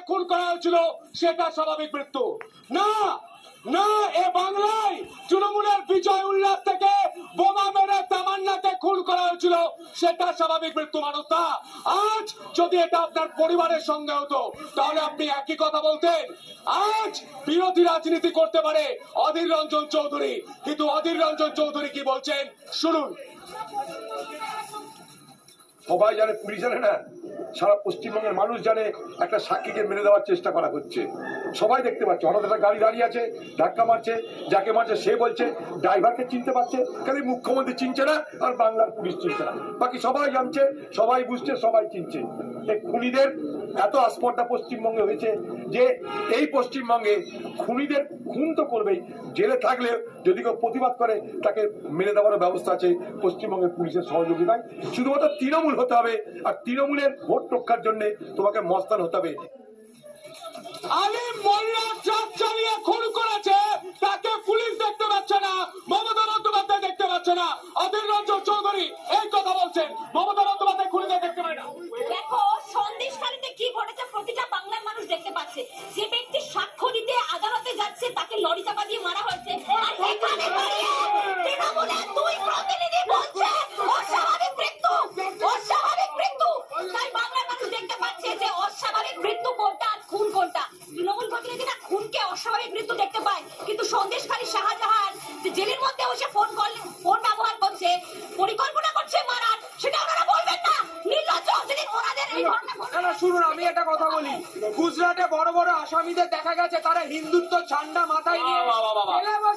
খুন করা হয়েছিল সেটা স্বাভাবিক মৃত্যু না। না, এ বাংলায় তৃণমূলের বিজয় উল্লাস থেকে বোমা মেরে তামান্নাকে খুন করা হয়েছিল সেটা স্বাভাবিক মৃত্যু মানুষ না। আজ যদি এটা আপনার পরিবারের সঙ্গে হতো তাহলে আপনি একই কথা বলতেন। আজ বিরোধী রাজনীতি করতে পারে অধীর রঞ্জন চৌধুরী, কিন্তু অধীর রঞ্জন চৌধুরী কি বলছেন শুনুন। সবাই জানে, পুলিশ জানে না, সারা পশ্চিমবঙ্গের মানুষ জানে একটা সাক্ষীকে মেরে দেওয়ার চেষ্টা করা হচ্ছে। সবাই দেখতে পাচ্ছে, হঠাৎ একটা গাড়ি দাঁড়িয়ে আছে, ধাক্কা মারছে, যাকে মারছে সে বলছে ড্রাইভারকে চিনতে পারছে, খালি মুখ্যমন্ত্রী চিনছে না আর বাংলার পুলিশ চিনছে না, বাকি সবাই জানছে, সবাই বুঝছে, সবাই চিনছে। এই খুনিদের এত আস্পর্ধা পশ্চিমবঙ্গে হয়েছে যে এই পশ্চিমবঙ্গে খুনিদের খুন তো করবেই, জেলে থাকলে যদি কেউ প্রতিবাদ করে তাকে মেরে দেওয়ার ব্যবস্থা আছে পশ্চিমবঙ্গের পুলিশের সহযোগিতায়। শুধুমাত্র তৃণমূল হতে হবে, আর তৃণমূলের ভোট রক্ষার জন্য তোমাকে মস্তান হতে হবে। আলিম মোল্লা ট্রাক চালিয়ে খুন করেছে, তাকে পুলিশ দেখতে পাচ্ছে না, মমতা বন্দ্যোপাধ্যায় দেখতে পাচ্ছে না। অধীর রঞ্জন চৌধুরী এই কথা বলছেন, মমতা বন্দ্যোপাধ্যায় খুনিদের দেখতে পায় না। দেখো সন্দেশখালীতে কি ঘটেছে প্রতিটা বাংলার মানুষ দেখতে পাচ্ছে। যে ব্যক্তি সাক্ষ্য দিতে আদালতে যাচ্ছে তাকে লরি চাপা দিয়ে মারা হয়েছে, আর এখানে দাঁড়িয়ে তৃণমূলের দুই প্রতিনিধি বলছে অস্বাভাবিক মৃত্যু, অস্বাভাবিক মৃত্যু। তাই বাংলার মানুষ দেখতে পাচ্ছে যে অস্বাভাবিক মৃত্যু কোনটা আর খুন কোনটা। তৃণমূল প্রতিনিধিরা খুনকে অস্বাভাবিক মৃত্যু দেখতে পায়, কিন্তু সন্দেশখালী শাহজাহান জেলের মধ্যে বসে ফোন ব্যবহার করছে, পরিকল্পনা করছে মারার, সেটা ওনারা বলবেন না। নির্লজ্জ যদি ওনাদের এই ঘটনা। শুনুন, আমি একটা কথা বলি, গুজরাটে বড় বড় আসামিদের দেখা গেছে তারা হিন্দুত্ব ঝান্ডা মাথায় নিয়ে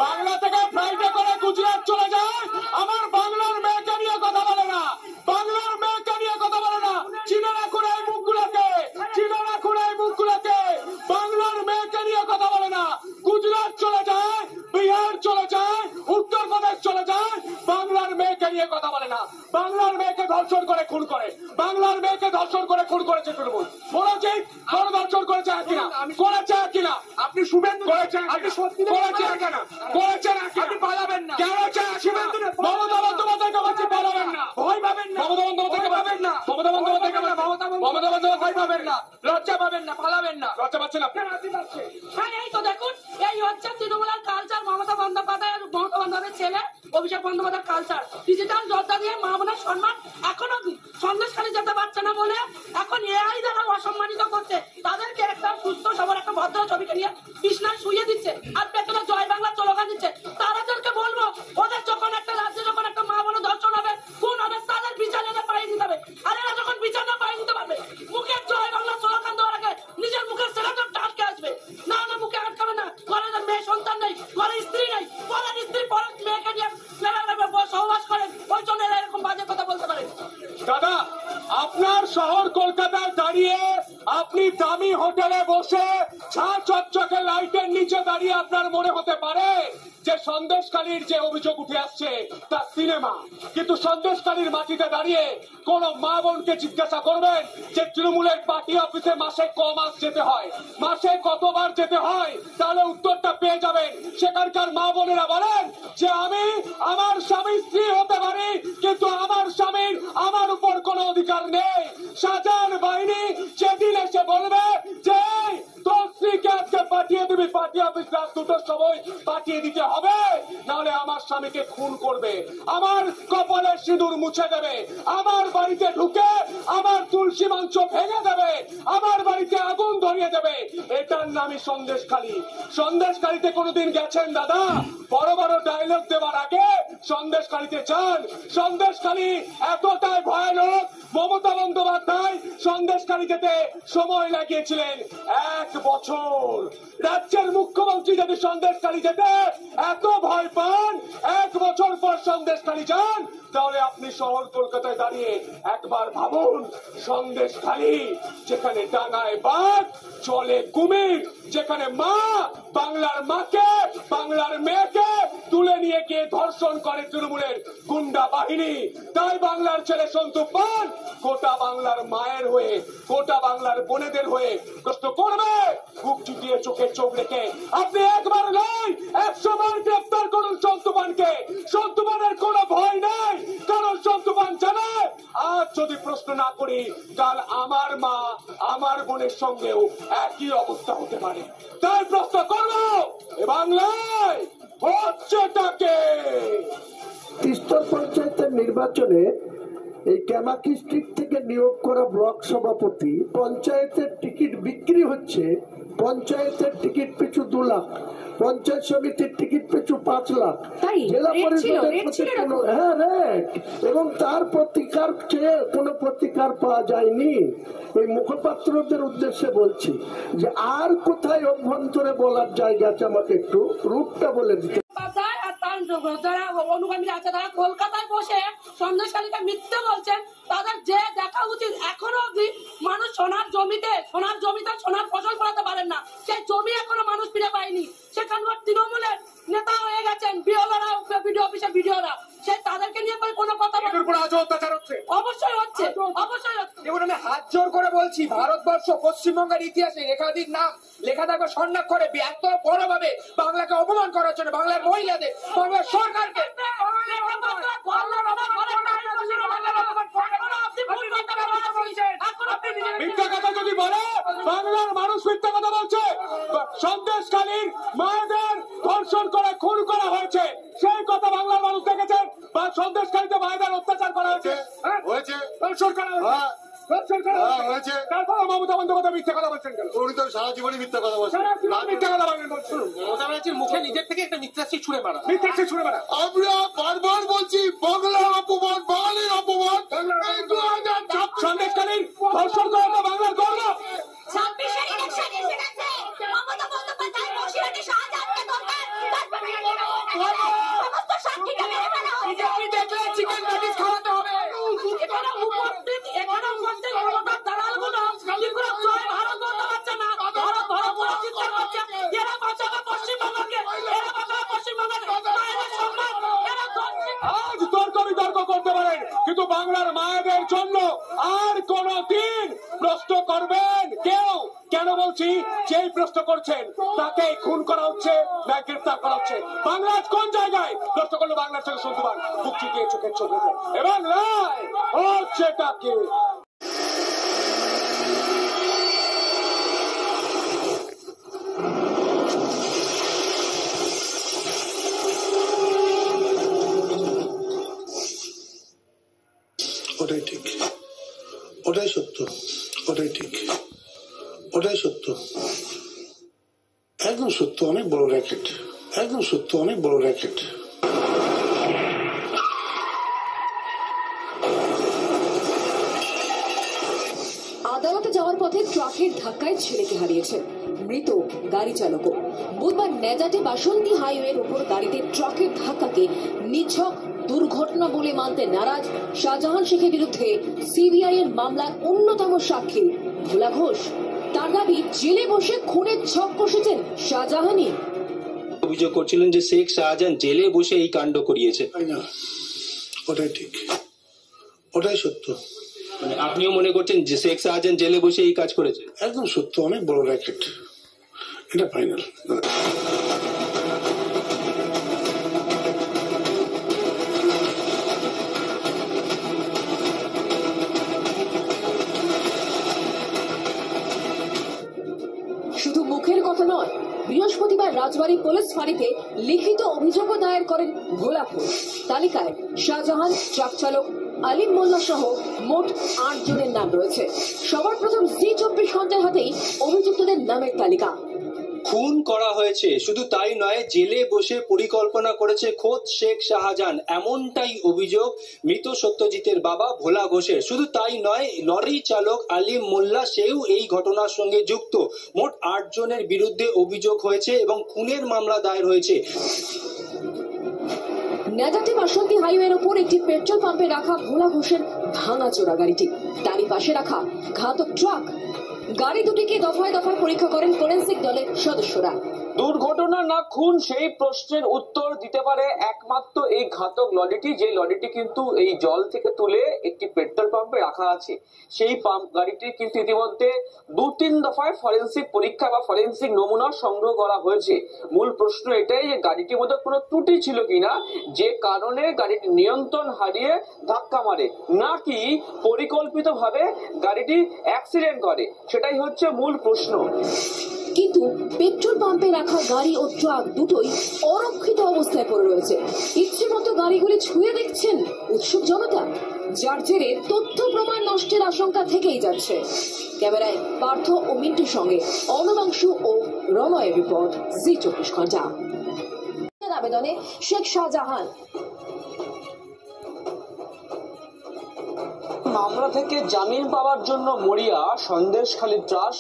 বাংলা থেকে ফ্লাইটে করে গুজরাট চলে যায়, আমার বাংলার মেয়েকে নিয়ে কথা বলে না, বাংলার মেয়েকে নিয়ে কথা বলে না। চিনে রাখুন এই মুখগুলোকে, চিনে রাখুন এই মুখগুলোকে। বাংলার মেয়েকে নিয়ে কথা বলে না, গুজরাট চলে যায়, বিহার চলে যায়, উত্তরপ্রদেশ চলে যায়, বাংলার মেয়েকে নিয়ে কথা বলে না। বাংলার মেয়েকে ধর্ষণ করে খুন করে, বাংলার মেয়েকে ধর্ষণ করে খুন করেছে তৃণমূল। বলেছি কোন ধর্ষণ করেছে কিনা, করেছে কিনা আপনি শুভেন্দু করেছেন, আপনি সত্যি করেছেন কিনা, করেছেন আপনি পালাবেন না, করেছে শুভেন্দু। মমতা বন্দ্যোপাধ্যায়কে বলছি পালাবেন না, ভয় পাবেন না, মমতা বন্দ্যোপাধ্যায়কে পাবেন না, মমতা বন্দ্যোপাধ্যায়কে মমতা বন্দ্যোপাধ্যায় ভয় পাবেন না, লজ্জা পাবেন না, পালাবেন না। লজ্জা পাচ্ছেন আপনি? হ্যাঁ, এই তো দেখুন, এই হচ্ছে তৃণমূলের কালচার। মমতা বন্দ্যোপাধ্যায়ের ছেলে অভিষেক বন্দ্যোপাধ্যায়ের কালচার। ডিজিটাল যোদ্ধা দিয়ে মা বোনের সম্মান এখনো সন্দেশখালী যেতে পারছে না বলে এখন এআই দ্বারা অসম্মানিত করছে। তাদেরকে একটা সুস্থ সবার একটা ভদ্র ছবিকে নিয়ে কৃষ্ণায় শুয়ে দিচ্ছে আর পেছনে জয় বাংলা স্লোগান দিচ্ছে। তাদেরকে বলবো, ওদের যখন একটা রাজ্যে যখন একটা মা বোনের ধর্ষণ হবে, খুন হবে, তাদের বিচার পাইয়ে দিতে হবে। আর এরা যখন বিচার না পাইয়ে দিতে পারবে, মুখে জয় বাংলা স্লোগান দেওয়ার আগে নিজের মুখের সেরাটা আটকে আসবে। না না, মুখে আটকাবে না। ঘরে মেয়ে সন্তান নেই, ঘরে স্ত্রী নেই, পরের স্ত্রী পরের মেয়েকে নিয়ে সহবাস করেন, ওই জন্য এরা এরকম বাজে কথা বলতে পারে। দাদা, আপনার শহর কলকাতায় দাঁড়িয়ে আপনি দামি হোটেলে বসে ছা চকচকে লাইটের নিচে দাঁড়িয়ে আপনার মনে হতে পারে যে সন্দেশখালীর যে অভিযোগ উঠে আসছে তা সিনেমা, কিন্তু সন্দেশখালীর মাটিতে দাঁড়িয়ে কোন মা বোনকে জিজ্ঞাসা করবেন যে তৃণমূলের পার্টি অফিসে মাসে ক মাস যেতে হয়, মাসে কতবার যেতে হয়, তাহলে উত্তরটা পেয়ে যাবেন। সেখানকার মা বোনেরা বলেন যে আমি আমার স্বামী স্ত্রী হতে পারি, কিন্তু আমার স্বামীর আমার উপর কোনো অধিকার নেই। শাহজাহান বাহিনী যেদিন এসে বলবে যে তোর স্ত্রীকে আজকে পাঠিয়ে দিবি পার্টি অফিস রাত 2টার সময় পাঠিয়ে দিতে হবে, নাহলে আমার স্বামীকে খুন করবে, আমার কপালে সিঁদুর মুছে দেবে, আমার বাড়িতে ঢুকে আমার তুলসী মঞ্চ ভেঙে দেবে, আমার বাড়িতে আগুন ধরিয়ে দেবে, এটার নামই সন্দেশখালী। সন্দেশখালীতে কোনোদিন গেছেন দাদা? বড় বড় ডায়লগ দেওয়ার আগে সন্দেশখালীতে যান। সন্দেশখালী এতটাই ভয়ানক, মমতা বন্দ্যোপাধ্যায় সন্দেশখালী যেতে সময় লাগিয়েছিলেন 1 বছর। রাজ্যের মুখ্যমন্ত্রী যদি সন্দেশখালী যেতে এত ভয় পান, 1 বছর পর সন্দেশখালী যান, তাহলে আপনি শহর কলকাতায় দাঁড়িয়ে একবার ভাবুন সন্দেশখালী, যেখানে ডাঙায় বাঘ, চলে কুমির, যেখানে মা বাংলার মাকে, বাংলার মেয়েকে তুলে নিয়ে গিয়ে ধর্ষণ করে তৃণমূলের গুন্ডা বাহিনী। তাই বাংলার ছেলে সন্তু পান গোটা বাংলার মায়ের হয়ে, গোটা বাংলার বোনেদের হয়ে প্রশ্ন করবে। বুক চুটিয়ে চোখে চোখ রেখে আপনি একবার নয় 100 বার গ্রেফতার করুন সন্তু পানকে। সন্তু পানের কোনো ভয় নেই, কারণ সন্তু পান জানে আজ যদি প্রশ্ন না করি কাল আমার মা আমার বোনের সঙ্গেও একই অবস্থা হতে পারে। তাই প্রশ্ন করবো, এ বাংলায় হচ্ছেটাকে। তিস্তর পঞ্চায়েতের নির্বাচনে এই ক্যামাকি স্ট্রিট থেকে নিয়োগ করা ব্লক সভাপতি পঞ্চায়েতের টিকিট বিক্রি হচ্ছে, পঞ্চায়েতের টিকিট পিছু 2 লাখ, পঞ্চায়েত সমিতির টিকিট পিছু 5 লাখ, জেলা পরিষদের এবং তার প্রতিকার চেয়ে কোনো প্রতিকার পাওয়া যায়নি। এই মুখপাত্রদের উদ্দেশ্যে বলছি যে আর কোথায় অভ্যন্তরে বলার জায়গা আছে, আমাকে একটু রূপটা বলে দিতে। যারা অনুগামী আছে তারা কলকাতায় বসে সন্দেশখালীকে মিথ্যে বলছেন, তাদের যে দেখা উচিত। এখনো অব্দি মানুষ সোনার জমিতে সোনার ফসল ফলাতে পারেন না, সেই জমি এখনো মানুষ ফিরে পায়নি। সেখানকার তৃণমূলের নেতা হয়ে গেছেন বিওলারা, বিডিও অফিসের বিডিওরা, সে তাদেরকে নিয়ে কোনো কথা অত্যাচার হচ্ছে, অবশ্যই হচ্ছে। দেখুন, আমি হাত জোর করে বলছি, ভারতবর্ষ পশ্চিমবঙ্গের ইতিহাসে একাধিক নাম লেখা থাকবে স্বর্ণাক্ষরে এত বড় ভাবে বাংলাকে অপমান করার জন্য, বাংলার মহিলাদের, বাংলার সরকারকে। মিথ্যা কথা যদি বলে, বাংলার মানুষ মিথ্যা কথা বলছে। সন্দেশখালীর মায়েদের ধর্ষণ করে খুন করা হয়েছে, সেই কথা বাংলার মানুষ দেখেছেন। বা সন্দেশখালীতে মায়েদের অত্যাচার করা হয়েছে, ধর্ষণ করা হয়েছে, তারপর মমতা বন্দ্যোপাধ্যায় মিথ্যা কথা বলছেন কেন? উনি তো সারা জীবনই মিথ্যা কথা বলছেন। মিথ্যা কথা বলেন, মমতা ব্যানার্জির মুখে নিজের থেকে একটা মিথ্যাশ্রী ছুড়ে মারা। আমরা বারবার বলছি বাংলার অপমান, বাঙালির অপমান। সন্দেশখালীর ধর্ষণ করা তো বাংলার গর্ব। 26-এর ইলেকশন এসে গেছে, মমতা বন্দ্যোপাধ্যায় বসিরহাটে শাহজাহানকে দরকার, সমস্ত সাক্ষীকে মেরে ফেলা হয়েছে। বিজেপি দেখলে চিকেন প্যাটিস খাওয়াতে হবে। এখানে উপস্থিত মমতার দালালগুলো ত্রিপুরা জয় ভারত বলতে পারছে না, ভারত বলে চিৎকার করছে। এরা বাঁচাবে পশ্চিমবঙ্গকে, এরা বাঁচাবে পশ্চিমবঙ্গকে, মায়েদের সম্মান, এরা আজ তর্ক বিতর্ক করতে পারেন, কিন্তু বাংলার মায়েদের জন্য আর কোনদিন প্রশ্ন করবেন কেউ? কেন বলছি, যেই প্রশ্ন করছেন তাকে খুন করা হচ্ছে না গ্রেফতার করা হচ্ছে? বাংলার কোন জায়গায় প্রশ্ন করলো বাংলার সঙ্গে শুনতে বুক চুকিয়ে চোখের চোখ এবং রায় হচ্ছেটাকে। ওটাই ঠিক, ওটাই সত্য, ওটাই ঠিক, ওটাই সত্য, একদম সত্য। অনেক বড় র্যাকেট, একদম সত্য, অনেক বড় র্যাকেট। আদালতে যাওয়ার পথে ট্রাকের ধাক্কায় ছেলেকে হারিয়েছেন মৃত গাড়ি চালকও। বুধবার নেজাটে বাসন্তী হাইওয়ের উপর গাড়িতে ট্রাকের ধাক্কাকে নিছক দুর্ঘটনা বলে মানতে নারাজ শাহজাহান শেখের বিরুদ্ধে সিবিআই এর মামলার অন্যতম সাক্ষী ভোলা ঘোষ। তার দাবি, জেলে বসে খুনের ছক কষেছেন শাহজাহানই। অভিযোগ করছিলেন যে শেখ শাহজাহান জেলে বসে এই কাণ্ড করিয়েছে। ওটাই ঠিক, ওটাই সত্য। মানে আপনিও মনে করছেন যে শেখ শাহজাহান জেলে বসে এই কাজ করেছে? একদম সত্য, অনেক বড় র্যাকেট, এটা ফাইনাল। শুধু মুখের কথা নয়, বৃহস্পতিবার রাজবাড়ী পুলিশ ফাঁড়িতে লিখিত অভিযোগও দায়ের করেন ভোলা ঘোষ। তালিকায় শাহজাহান, ট্রাক চালক আলিম মোল্লা সহ মোট 8 জনের নাম রয়েছে। সবার প্রথম জি24 ঘন্টার হাতেই অভিযুক্তদের নামের তালিকা। খুন করা হয়েছে, শুধু তাই নয় জেলে বসে পরিকল্পনা করেছে খোদ শেখ শাহজাহান, এমনটাই অভিযোগ মৃত সত্যজিতের বাবা ভোলা ঘোষের। শুধু তাই নয়, লরি চালক আলিম মোল্লা সেও এই ঘটনার সঙ্গে যুক্ত। মোট 8 জনের বিরুদ্ধে অভিযোগ হয়েছে এবং খুনের মামলা দায়ের হয়েছে। নেজাটে বাসন্তী হাইওয়ের ওপর একটি পেট্রোল পাম্পে রাখা ভোলা ঘোষের ভাঙাচোরা গাড়িটি, তারই পাশে রাখা ঘাতক ট্রাক। গাড়ি দুটিকে দফায় দফায় পরীক্ষা করেন ফরেন্সিক দলের সদস্যরা। দুর্ঘটনা না খুন, সেই প্রশ্নের উত্তর দিতে পারে একমাত্র এই ঘাতক লরিটি, যে লরিটি কিন্তু এই জল থেকে তুলে একটি পেট্রোল পাম্পে রাখা আছে। সেই পাম্প গাড়িটি কিন্তু ইতিমধ্যে 2-3 দফায় ফরেন্সিক পরীক্ষা বা ফরেন্সিক নমুনা সংগ্রহ করা হয়েছে। মূল প্রশ্ন এটাই যে গাড়িটির মধ্যে কোনো ত্রুটি ছিল কিনা, যে কারণে গাড়িটি নিয়ন্ত্রণ হারিয়ে ধাক্কা মারে, নাকি পরিকল্পিতভাবে গাড়িটি অ্যাক্সিডেন্ট করে, সেটাই হচ্ছে মূল প্রশ্ন। কিন্তু পেট্রোল পাম্পে রাখা গাড়ি ও ট্রাক দুটোই অরক্ষিত অবস্থায় পড়ে রয়েছে। ইচ্ছে মতো গাড়িগুলি ছুঁয়ে দেখছেন উৎসুক জনতা, যার জেরে তথ্য প্রমাণ নষ্টের আশঙ্কা থেকেই যাচ্ছে। ক্যামেরায় পার্থ ও মিন্টুর সঙ্গে অনুমাংশু ও রণয়ের রিপোর্ট, জি 24 ঘন্টা। আবেদনে শেখ শাহজাহান। মামলা থেকে জামিন পাওয়ার জন্য মরিয়া সন্দেশখালী ত্রাস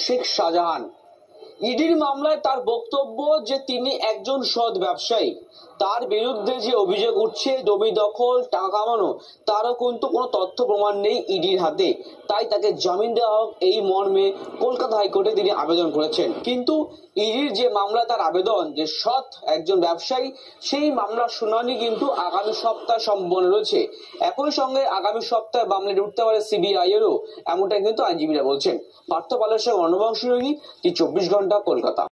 শেখ শাহজাহান। ইডির মামলায় তার বক্তব্য যে তিনি একজন সৎ ব্যবসায়ী, তার বিরুদ্ধে যে অভিযোগ উঠছে জমি দখল, টাকা কামানো, তারও কিন্তু কোনো তথ্য প্রমাণ নেই ইডির হাতে, তাই তাকে জামিন দেওয়া হোক এই মর্মে কলকাতা হাইকোর্টে তিনি আবেদন করেছেন। কিন্তু ইডির যে মামলা, তার আবেদন যে সৎ একজন ব্যবসায়ী, সেই মামলার শুনানি কিন্তু আগামী সপ্তাহে সম্পন্ন রয়েছে। একই সঙ্গে আগামী সপ্তাহে মামলাটি উঠতে পারে সিবিআই এরও, এমনটাই কিন্তু আইনজীবীরা বলছেন। পার্থ পালের সঙ্গে অনুমাংশু, 24 ঘন্টা, কলকাতা।